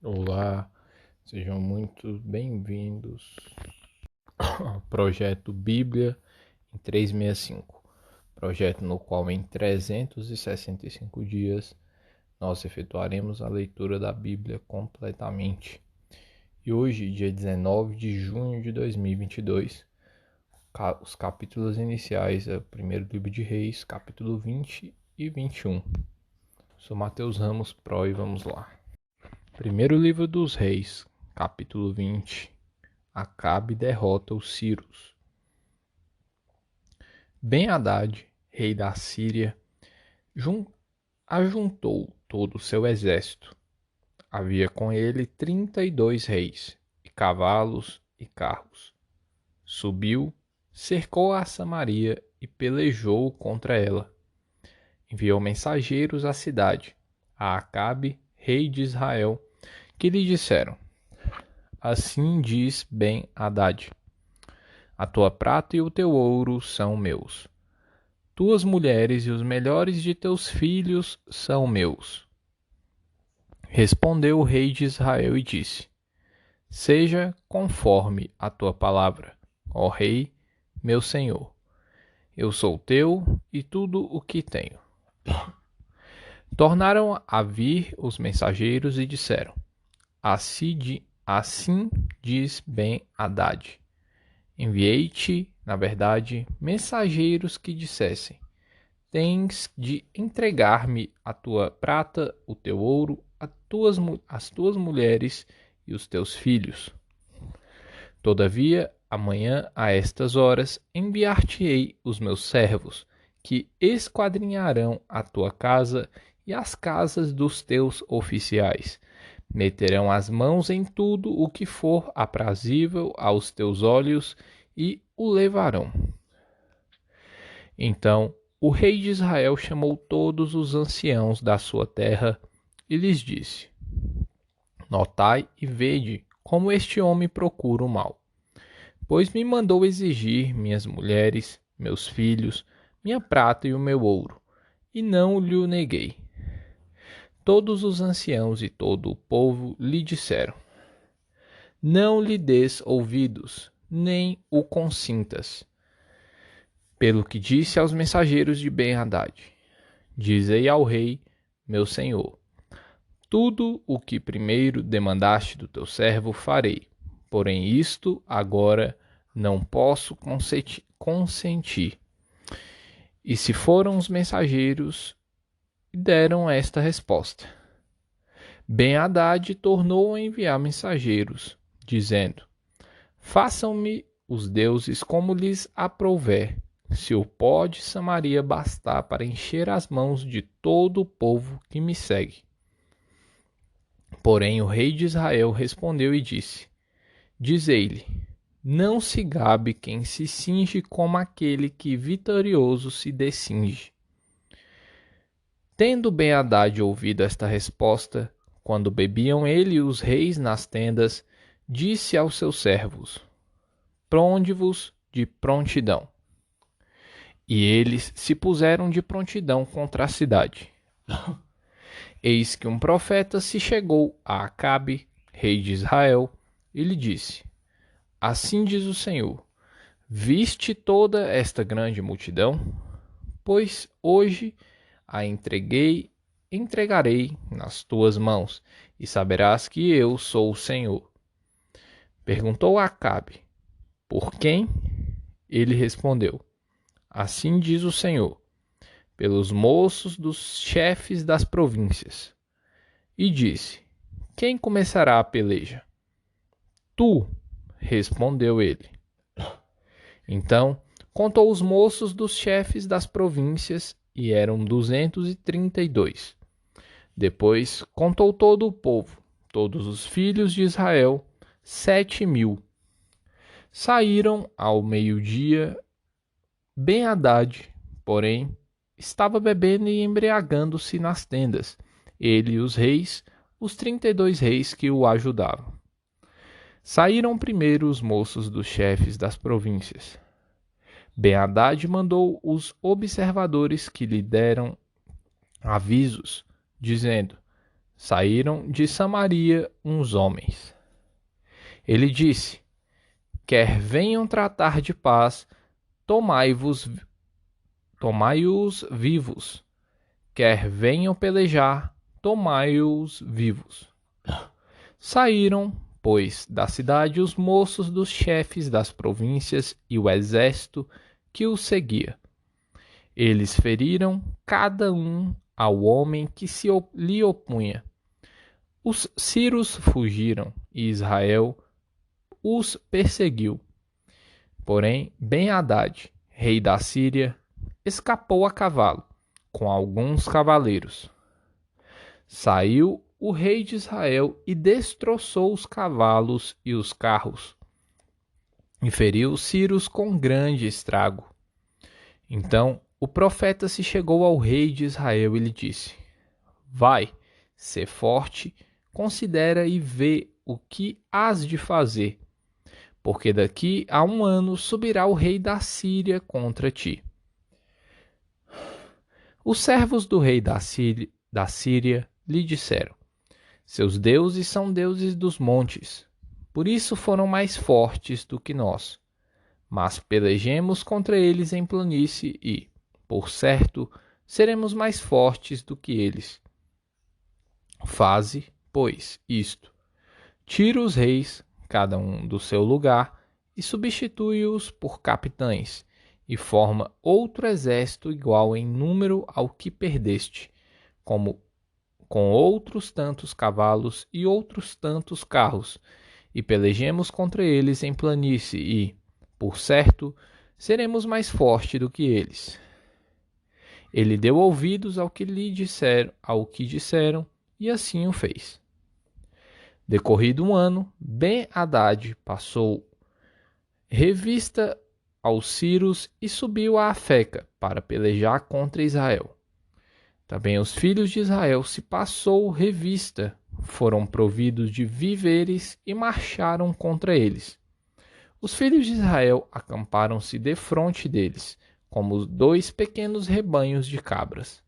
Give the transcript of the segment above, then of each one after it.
Olá, sejam muito bem-vindos ao projeto Bíblia em 365, projeto no qual em 365 dias nós efetuaremos a leitura da Bíblia completamente. E hoje, dia 19 de junho de 2022, os capítulos iniciais é o primeiro livro de Reis, capítulo 20 e 21. Sou Mateus Ramos Pro e vamos lá. Primeiro livro dos Reis, capítulo 20. Acabe derrota os Círios. Ben-Hadad, rei da Síria, ajuntou todo o seu exército. Havia com ele 32 reis, e cavalos e carros. Subiu, cercou a Samaria e pelejou contra ela. Enviou mensageiros à cidade, a Acabe, rei de Israel, que lhe disseram: Assim diz Ben-Hadad: A tua prata e o teu ouro são meus. Tuas mulheres e os melhores de teus filhos são meus. Respondeu o rei de Israel e disse: Seja conforme a tua palavra, ó rei, meu senhor. Eu sou teu e tudo o que tenho. Tornaram a vir os mensageiros e disseram: Assim diz Ben-Hadad: Enviei-te, na verdade, mensageiros que dissessem: Tens de entregar-me a tua prata, o teu ouro, as tuas mulheres e os teus filhos. Todavia, amanhã a estas horas enviar-te-ei os meus servos, que esquadrinharão a tua casa e as casas dos teus oficiais. Meterão as mãos em tudo o que for aprazível aos teus olhos e o levarão. Então o rei de Israel chamou todos os anciãos da sua terra e lhes disse: Notai e vede como este homem procura o mal. Pois me mandou exigir minhas mulheres, meus filhos, minha prata e o meu ouro, e não lhe neguei. Todos os anciãos e todo o povo lhe disseram: Não lhe des ouvidos, nem o consintas. Pelo que disse aos mensageiros de Ben-Hadad: Dizei ao rei, meu senhor: Tudo o que primeiro demandaste do teu servo farei. Porém isto agora não posso consentir. E se foram os mensageiros e deram esta resposta. Ben-Hadad tornou a enviar mensageiros, dizendo: Façam-me os deuses como lhes aprouver, se o pó de Samaria bastar para encher as mãos de todo o povo que me segue. Porém o rei de Israel respondeu e disse: Dizei-lhe: Não se gabe quem se cinge como aquele que vitorioso se descinge. Tendo Ben-Hadad ouvido esta resposta, quando bebiam ele e os reis nas tendas, disse aos seus servos: Pronde-vos de prontidão. E eles se puseram de prontidão contra a cidade. Eis que um profeta se chegou a Acabe, rei de Israel, e lhe disse: Assim diz o Senhor: Viste toda esta grande multidão? Pois hoje a entregarei nas tuas mãos, e saberás que eu sou o Senhor. Perguntou Acabe: Por quem? Ele respondeu: Assim diz o Senhor: Pelos moços dos chefes das províncias. E disse: Quem começará a peleja? Tu, respondeu ele. Então contou os moços dos chefes das províncias, e eram 232. Depois contou todo o povo, todos os filhos de Israel, 7.000. Saíram ao meio-dia. Ben-Hadad, porém, estava bebendo e embriagando-se nas tendas, ele e os reis, os 32 reis que o ajudavam. Saíram primeiro os moços dos chefes das províncias. Ben-Hadad mandou os observadores que lhe deram avisos, dizendo: saíram de Samaria uns homens. Ele disse: quer venham tratar de paz, tomai-os vivos. Quer venham pelejar, tomai-os vivos. Saíram, pois, da cidade os moços dos chefes das províncias e o exército que os seguia. Eles feriram cada um ao homem que lhe opunha. Os sírios fugiram e Israel os perseguiu. Porém, Ben-Hadad, rei da Síria, escapou a cavalo, com alguns cavaleiros. Saiu o rei de Israel e destroçou os cavalos e os carros, e feriu os sírios com grande estrago. Então o profeta se chegou ao rei de Israel e lhe disse: vai, sê forte, considera e vê o que hás de fazer, porque daqui a 1 ano subirá o rei da Síria contra ti. Os servos do rei da Síria lhe disseram: seus deuses são deuses dos montes, por isso foram mais fortes do que nós. Mas pelejemos contra eles em planície e, por certo, seremos mais fortes do que eles. Faze, pois, isto: tira os reis, cada um do seu lugar, e substitui-os por capitães, e forma outro exército igual em número ao que perdeste, com outros tantos cavalos e outros tantos carros, e pelejemos contra eles em planície e, por certo, seremos mais fortes do que eles. Ele deu ouvidos ao que disseram, e assim o fez. Decorrido 1 ano, Ben-Hadad passou revista aos sírios e subiu a Afeca para pelejar contra Israel. Também os filhos de Israel se passou revista, foram providos de víveres e marcharam contra eles. Os filhos de Israel acamparam-se defronte deles, como 2 pequenos rebanhos de cabras.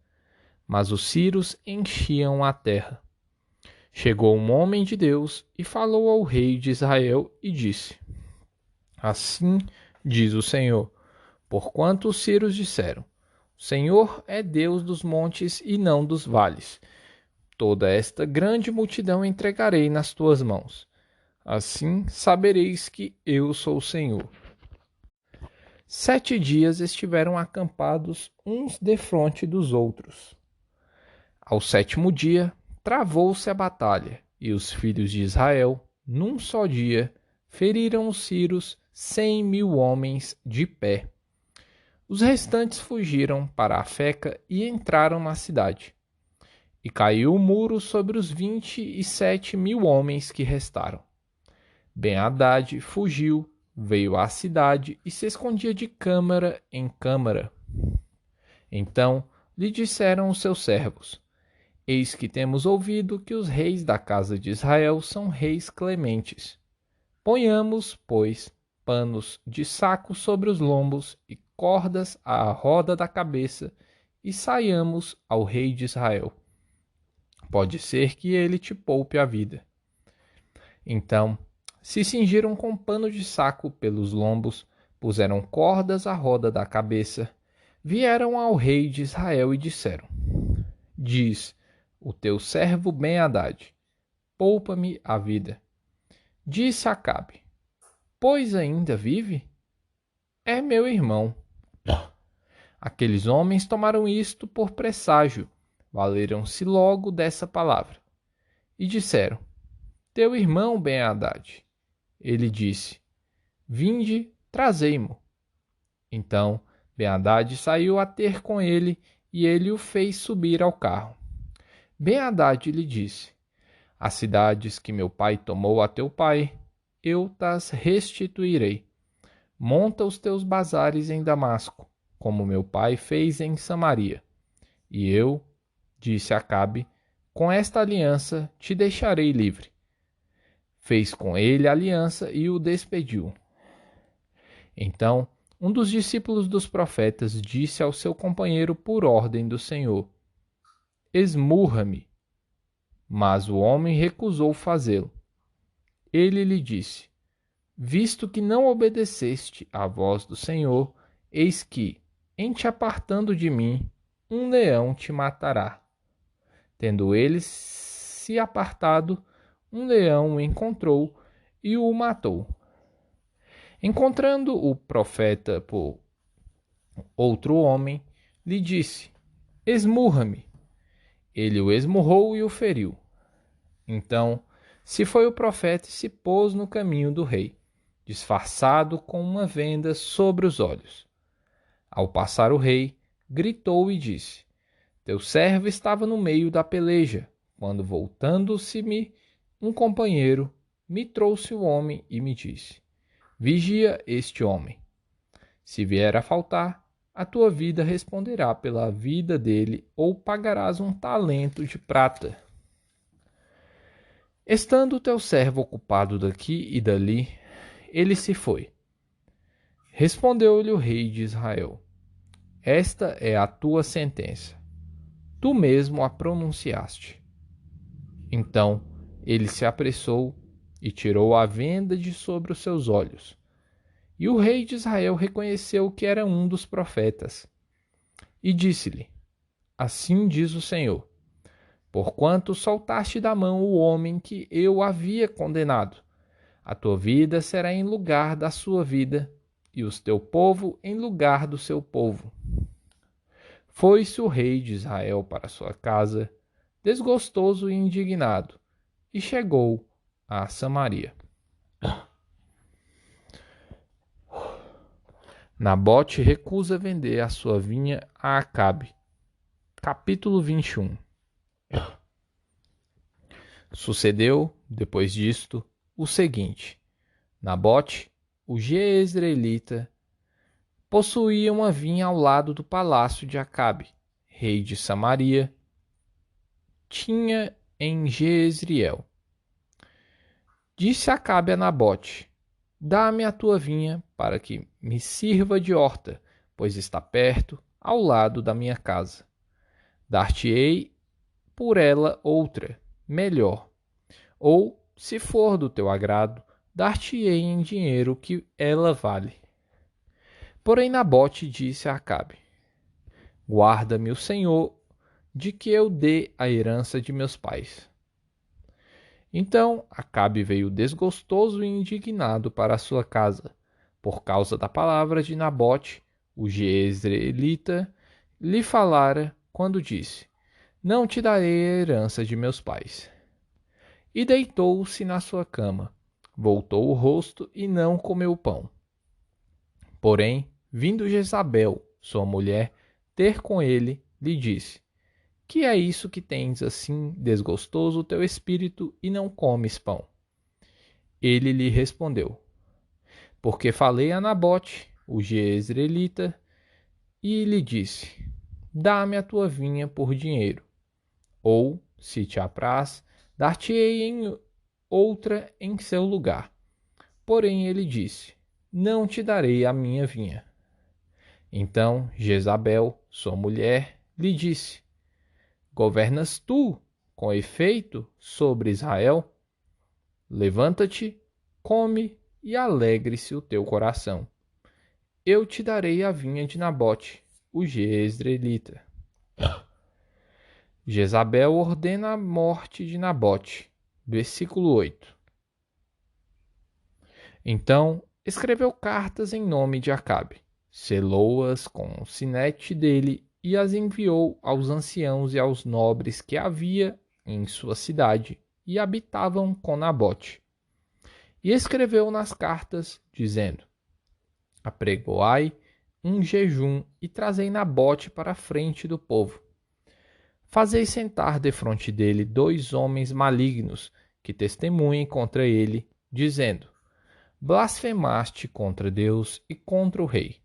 Mas os sírios enchiam a terra. Chegou um homem de Deus e falou ao rei de Israel e disse: assim diz o Senhor, porquanto os sírios disseram: o Senhor é Deus dos montes e não dos vales. Toda esta grande multidão entregarei nas tuas mãos. Assim sabereis que eu sou o Senhor. 7 dias estiveram acampados uns defronte dos outros. Ao 7º dia, travou-se a batalha, e os filhos de Israel, num só dia, feriram os sírios 100.000 homens de pé. Os restantes fugiram para Afeca e entraram na cidade. E caiu o muro sobre os 27.000 homens que restaram. Ben-Hadad fugiu, veio à cidade e se escondia de câmara em câmara. Então lhe disseram os seus servos: eis que temos ouvido que os reis da casa de Israel são reis clementes. Ponhamos, pois, panos de saco sobre os lombos e cordas à roda da cabeça e saiamos ao rei de Israel. Pode ser que ele te poupe a vida. Então se cingiram com pano de saco pelos lombos, puseram cordas à roda da cabeça, vieram ao rei de Israel e disseram: diz o teu servo Ben-Hadad: poupa-me a vida. Disse Acabe: pois ainda vive? É meu irmão. Aqueles homens tomaram isto por presságio, valeram-se logo dessa palavra. E disseram: teu irmão Ben-Hadad. Ele disse: vinde, trazei-mo. Então Ben-Hadad saiu a ter com ele, e ele o fez subir ao carro. Ben-Hadad lhe disse: as cidades que meu pai tomou a teu pai, eu tas restituirei. Monta os teus bazares em Damasco, como meu pai fez em Samaria. E eu, disse Acabe, com esta aliança te deixarei livre. Fez com ele aliança e o despediu. Então um dos discípulos dos profetas disse ao seu companheiro por ordem do Senhor: esmurra-me. Mas o homem recusou fazê-lo. Ele lhe disse: Visto que não obedeceste à voz do Senhor, eis que, em te apartando de mim, um leão te matará. Tendo ele se apartado, um leão o encontrou e o matou. Encontrando o profeta por outro homem, lhe disse: Esmurra-me. Ele o esmurrou e o feriu. Então se foi o profeta e se pôs no caminho do rei, disfarçado com uma venda sobre os olhos. Ao passar o rei, gritou e disse: Teu servo estava no meio da peleja, quando voltando-se-me um companheiro, me trouxe o homem e me disse: Vigia este homem. Se vier a faltar, a tua vida responderá pela vida dele, ou pagarás um talento de prata. Estando o teu servo ocupado daqui e dali, ele se foi. Respondeu-lhe o rei de Israel: Esta é a tua sentença. Tu mesmo a pronunciaste. Então ele se apressou e tirou a venda de sobre os seus olhos. E o rei de Israel reconheceu que era um dos profetas. E disse-lhe: Assim diz o Senhor: Porquanto soltaste da mão o homem que eu havia condenado, a tua vida será em lugar da sua vida, e o teu povo em lugar do seu povo. Foi-se o rei de Israel para sua casa, desgostoso e indignado, e chegou a Samaria. Nabote recusa vender a sua vinha a Acabe. Capítulo 21. Sucedeu, depois disto, o seguinte: Nabote, o jezreelita, possuía uma vinha ao lado do palácio de Acabe, rei de Samaria. Tinha em Jezreel. Disse Acabe a Nabote: Dá-me a tua vinha para que me sirva de horta, pois está perto, ao lado da minha casa. Dar-te-ei por ela outra, melhor. Ou, se for do teu agrado, dar-te-ei em dinheiro que ela vale. Porém Nabote disse a Acabe: Guarda-me o Senhor de que eu dê a herança de meus pais. Então Acabe veio desgostoso e indignado para a sua casa, por causa da palavra de Nabote, o jezreelita, lhe falara quando disse: Não te darei a herança de meus pais. E deitou-se na sua cama, voltou o rosto e não comeu pão. Porém, vindo Jezabel, sua mulher, ter com ele, lhe disse: Que é isso que tens assim desgostoso o teu espírito e não comes pão? Ele lhe respondeu: Porque falei a Nabote, o jezreelita, e lhe disse: Dá-me a tua vinha por dinheiro, ou, se te apraz, dar-te-ei em outra em seu lugar. Porém ele disse: Não te darei a minha vinha. Então Jezabel, sua mulher, lhe disse: Governas tu, com efeito, sobre Israel? Levanta-te, come e alegre-se o teu coração. Eu te darei a vinha de Nabote, o jezreelita. Jezabel ordena a morte de Nabote. Versículo 8. Então escreveu cartas em nome de Acabe, selou-as com o sinete dele e as enviou aos anciãos e aos nobres que havia em sua cidade e habitavam com Nabote. E escreveu nas cartas, dizendo: Apregoai um jejum e trazei Nabote para a frente do povo. Fazei sentar defronte dele 2 homens malignos que testemunhem contra ele, dizendo: Blasfemaste contra Deus e contra o rei.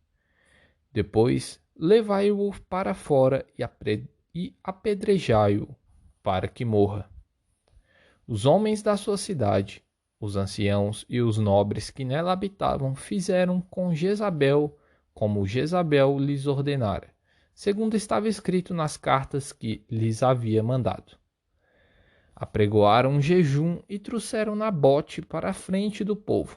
Depois levai-o para fora e apedrejai-o, para que morra. Os homens da sua cidade, os anciãos e os nobres que nela habitavam fizeram com Jezabel como Jezabel lhes ordenara, segundo estava escrito nas cartas que lhes havia mandado. Apregoaram um jejum e trouxeram Nabote para a frente do povo.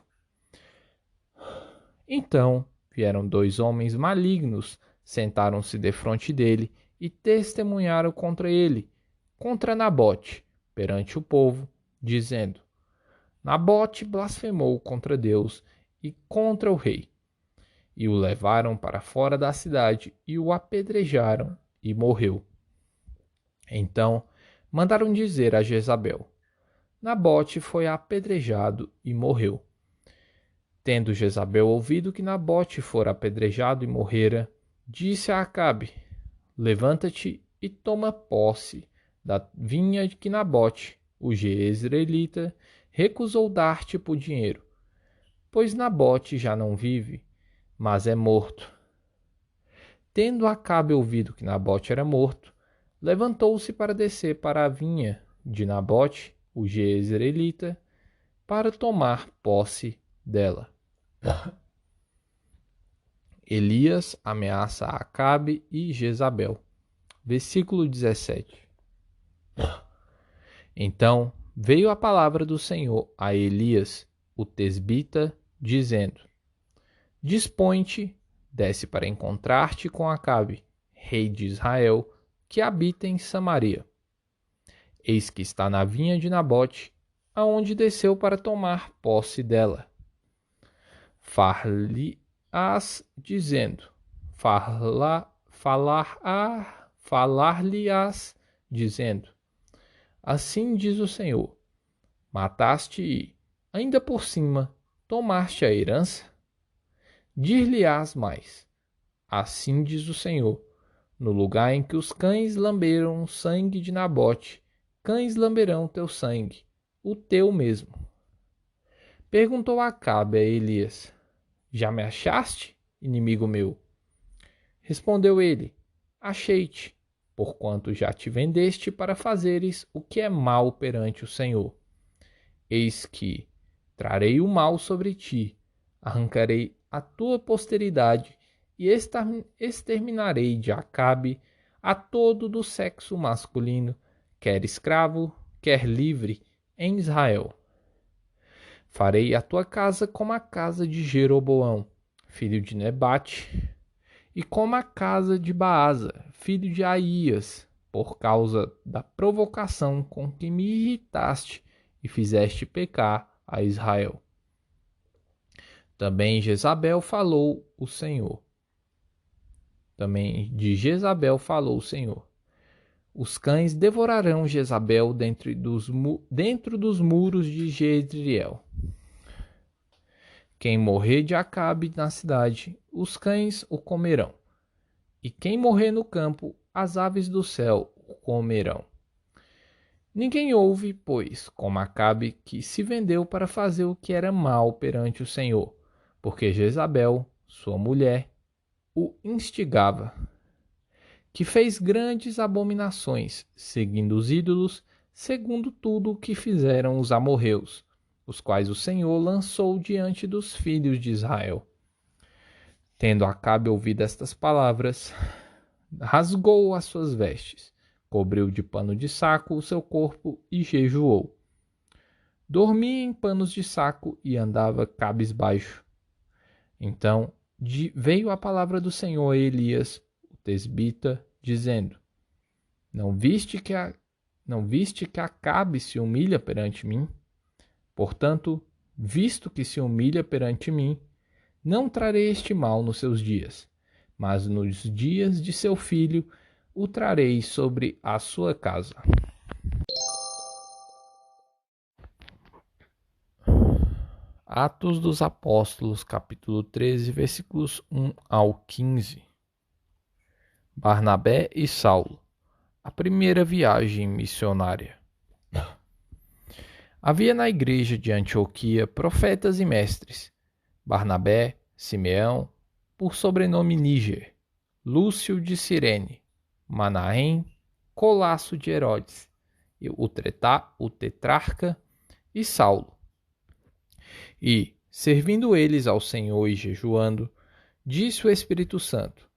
Então vieram 2 homens malignos, sentaram-se defronte dele e testemunharam contra ele, contra Nabote, perante o povo, dizendo: Nabote blasfemou contra Deus e contra o rei. E o levaram para fora da cidade e o apedrejaram, e morreu. Então mandaram dizer a Jezabel: Nabote foi apedrejado e morreu. Tendo Jezabel ouvido que Nabote fora apedrejado e morrera, disse a Acabe: Levanta-te e toma posse da vinha que Nabote, o jezreelita, recusou dar-te por dinheiro, pois Nabote já não vive, mas é morto. Tendo Acabe ouvido que Nabote era morto, levantou-se para descer para a vinha de Nabote, o jezreelita, para tomar posse dela. Elias ameaça Acabe e Jezabel. Versículo 17. Então veio a palavra do Senhor a Elias, o tesbita, dizendo: Dispõe-te, desce para encontrar-te com Acabe, rei de Israel, que habita em Samaria. Eis que está na vinha de Nabote, aonde desceu para tomar posse dela. Far-lhe-ás dizendo, falar-lhe-ás dizendo, assim diz o Senhor, mataste e, ainda por cima, tomaste a herança? Dir-lhe-ás mais, assim diz o Senhor, no lugar em que os cães lamberam o sangue de Nabote, cães lamberão teu sangue, o teu mesmo. Perguntou Acabe a Elias: Já me achaste, inimigo meu? Respondeu ele: Achei-te, porquanto já te vendeste para fazeres o que é mal perante o Senhor. Eis que trarei o mal sobre ti, arrancarei a tua posteridade e exterminarei de Acabe a todo do sexo masculino, quer escravo, quer livre, em Israel. Farei a tua casa como a casa de Jeroboão, filho de Nebate, e como a casa de Baasa, filho de Aías, por causa da provocação com que me irritaste e fizeste pecar a Israel. Também Jezabel falou o Senhor. Também de Jezabel falou o Senhor. Os cães devorarão Jezabel dentro dos muros de Jezreel. Quem morrer de Acabe na cidade, os cães o comerão. E quem morrer no campo, as aves do céu o comerão. Ninguém houve, pois, como Acabe, que se vendeu para fazer o que era mal perante o Senhor, porque Jezabel, sua mulher, o instigava, que fez grandes abominações, seguindo os ídolos, segundo tudo o que fizeram os amorreus, os quais o Senhor lançou diante dos filhos de Israel. Tendo Acabe ouvido estas palavras, rasgou as suas vestes, cobriu de pano de saco o seu corpo e jejuou. Dormia em panos de saco e andava cabisbaixo. Então veio a palavra do Senhor a Elias, o tesbita, dizendo: Não viste que Acabe se humilha perante mim? Portanto, visto que se humilha perante mim, não trarei este mal nos seus dias, mas nos dias de seu filho o trarei sobre a sua casa. Atos dos Apóstolos, capítulo 13, versículos 1 ao 15. Barnabé e Saulo, a primeira viagem missionária. Havia na igreja de Antioquia profetas e mestres: Barnabé, Simeão, por sobrenome Níger, Lúcio de Cirene, Manaém, Colasso de Herodes, o tetrarca e Saulo. E, servindo eles ao Senhor e jejuando, disse o Espírito Santo: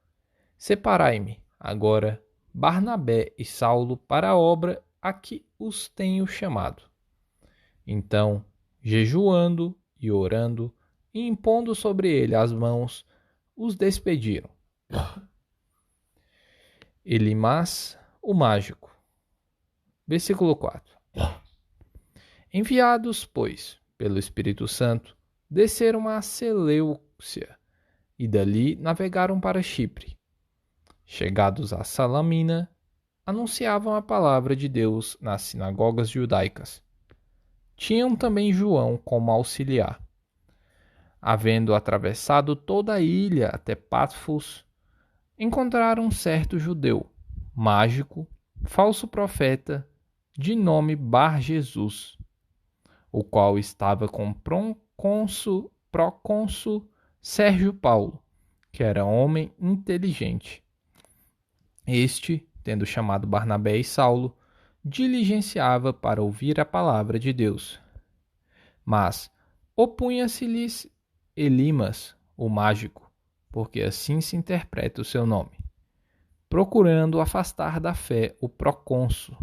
Separai-me agora Barnabé e Saulo para a obra a que os tenho chamado. Então, jejuando e orando, e impondo sobre ele as mãos, os despediram. Elimas, o mágico. Versículo 4. Enviados, pois, pelo Espírito Santo, desceram a Seleucia e dali navegaram para Chipre. Chegados a Salamina, anunciavam a palavra de Deus nas sinagogas judaicas. Tinham também João como auxiliar. Havendo atravessado toda a ilha até Patfos, encontraram um certo judeu, mágico, falso profeta, de nome Bar-Jesus, o qual estava com procônsul Sérgio Paulo, que era homem inteligente. Este, tendo chamado Barnabé e Saulo, diligenciava para ouvir a palavra de Deus. Mas opunha-se-lhes Elimas, o mágico, porque assim se interpreta o seu nome, procurando afastar da fé o procônsul.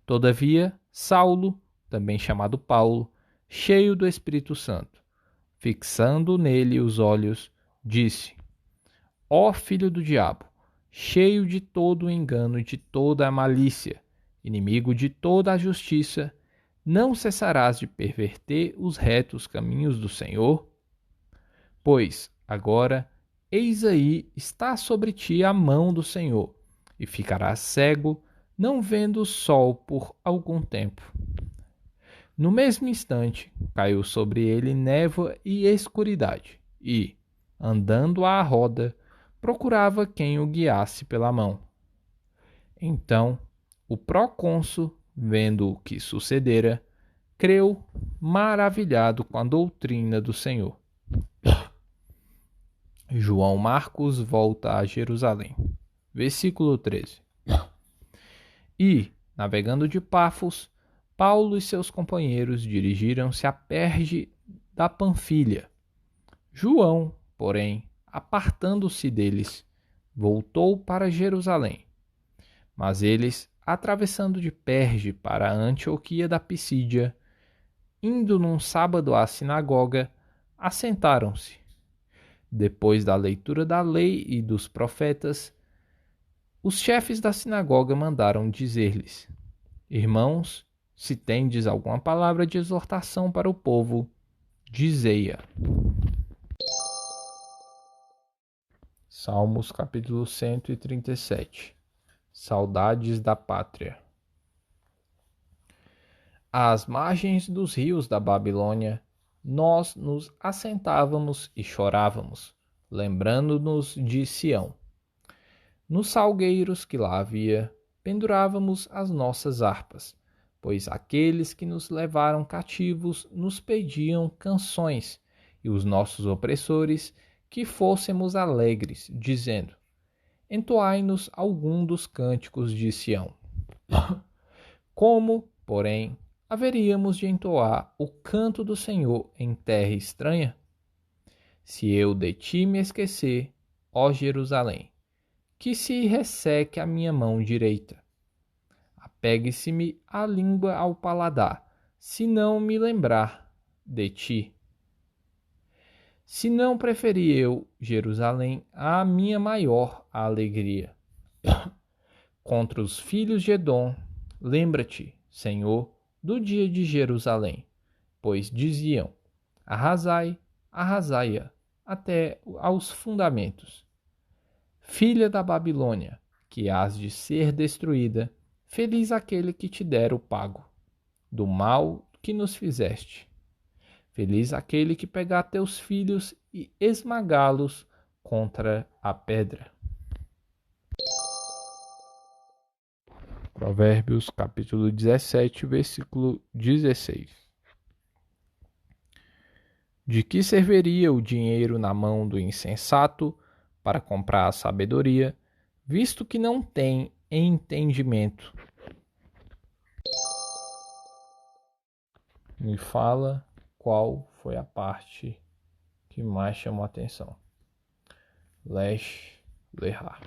Todavia, Saulo, também chamado Paulo, cheio do Espírito Santo, fixando nele os olhos, disse: Ó filho do diabo, cheio de todo o engano e de toda a malícia, inimigo de toda a justiça, não cessarás de perverter os retos caminhos do Senhor? Pois, agora, eis aí está sobre ti a mão do Senhor, e ficarás cego, não vendo o sol por algum tempo. No mesmo instante, caiu sobre ele névoa e escuridade, e, andando à roda, procurava quem o guiasse pela mão. Então, o procônsul, vendo o que sucedera, creu, maravilhado com a doutrina do Senhor. João Marcos volta a Jerusalém. Versículo 13. E, navegando de Pafos, Paulo e seus companheiros dirigiram-se a Perge da Panfilha. João, porém, apartando-se deles, voltou para Jerusalém. Mas eles, atravessando de Perge para a Antioquia da Pisídia, indo num sábado à sinagoga, assentaram-se. Depois da leitura da lei e dos profetas, os chefes da sinagoga mandaram dizer-lhes: Irmãos, se tendes alguma palavra de exortação para o povo, dizei-a. Salmos capítulo 137. Saudades da pátria. Às margens dos rios da Babilônia, nós nos assentávamos e chorávamos, lembrando-nos de Sião. Nos salgueiros que lá havia, pendurávamos as nossas harpas, pois aqueles que nos levaram cativos nos pediam canções, e os nossos opressores que fôssemos alegres, dizendo: Entoai-nos algum dos cânticos de Sião. Como, porém, haveríamos de entoar o canto do Senhor em terra estranha? Se eu de ti me esquecer, ó Jerusalém, que se resseque a minha mão direita. Apegue-se-me a língua ao paladar, se não me lembrar de ti. Se não preferi eu, Jerusalém, a minha maior alegria. Contra os filhos de Edom, lembra-te, Senhor, do dia de Jerusalém, pois diziam: Arrasai, arrasai-a, até aos fundamentos. Filha da Babilônia, que hás de ser destruída, feliz aquele que te der o pago do mal que nos fizeste. Feliz aquele que pegar teus filhos e esmagá-los contra a pedra. Provérbios capítulo 17, versículo 16. De que serviria o dinheiro na mão do insensato para comprar a sabedoria, visto que não tem entendimento? Me fala qual foi a parte que mais chamou a atenção. Lesh Lehar.